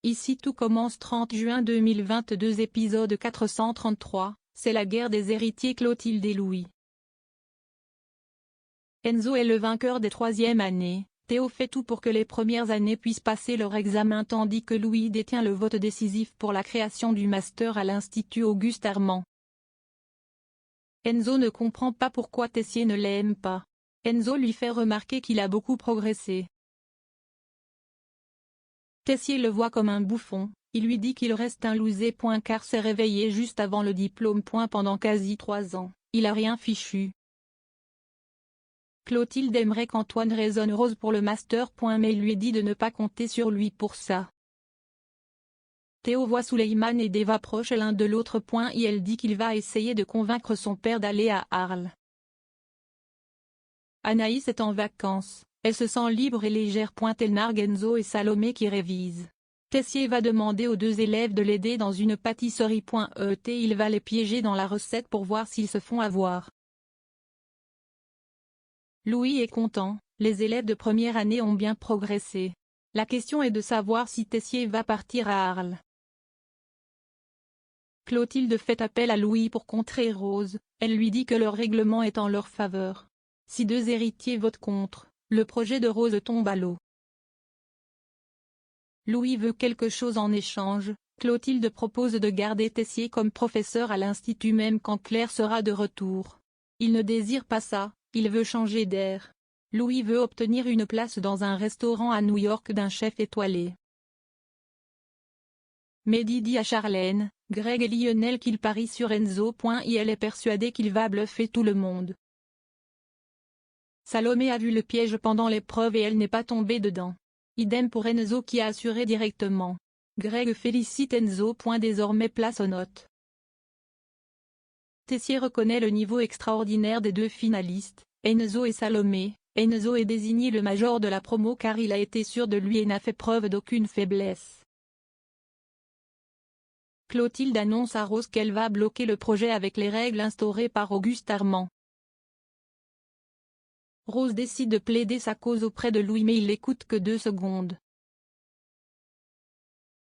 Ici tout commence 30 juin 2022 épisode 433, c'est la guerre des héritiers Clotilde et Louis. Enzo est le vainqueur des troisièmes années, Théo fait tout pour que les premières années puissent passer leur examen tandis que Louis détient le vote décisif pour la création du master à l'Institut Auguste Armand. Enzo ne comprend pas pourquoi Tessier ne l'aime pas. Enzo lui fait remarquer qu'il a beaucoup progressé. Tessier le voit comme un bouffon, il lui dit qu'il reste un loser. Car s'est réveillé juste avant le diplôme. Pendant quasi 3 ans, il a rien fichu. Clotilde aimerait qu'Antoine raisonne Rose pour le master. Mais il lui dit de ne pas compter sur lui pour ça. Théo voit Souleymane et Deva proches l'un de l'autre. Et elle dit qu'il va essayer de convaincre son père d'aller à Arles. Anaïs est en vacances, elle se sent libre et légère. Elle nargue Enzo et Salomé qui révisent. Tessier va demander aux deux élèves de l'aider dans une pâtisserie. Il va les piéger dans la recette pour voir s'ils se font avoir. Louis est content, les élèves de première année ont bien progressé. La question est de savoir si Tessier va partir à Arles. Clotilde fait appel à Louis pour contrer Rose, elle lui dit que leur règlement est en leur faveur. Si deux héritiers votent contre, le projet de Rose tombe à l'eau. Louis veut quelque chose en échange, Clotilde propose de garder Tessier comme professeur à l'Institut même quand Claire sera de retour. Il ne désire pas ça, il veut changer d'air. Louis veut obtenir une place dans un restaurant à New York d'un chef étoilé. Mehdi dit à Charlène, Greg et Lionel qu'il parie sur Enzo. Et elle est persuadée qu'il va bluffer tout le monde. Salomé a vu le piège pendant l'épreuve et elle n'est pas tombée dedans. Idem pour Enzo qui a assuré directement. Greg félicite Enzo. Désormais place aux notes. Tessier reconnaît le niveau extraordinaire des deux finalistes, Enzo et Salomé. Enzo est désigné le major de la promo car il a été sûr de lui et n'a fait preuve d'aucune faiblesse. Clotilde annonce à Rose qu'elle va bloquer le projet avec les règles instaurées par Auguste Armand. Rose décide de plaider sa cause auprès de Louis mais il l'écoute que 2 secondes.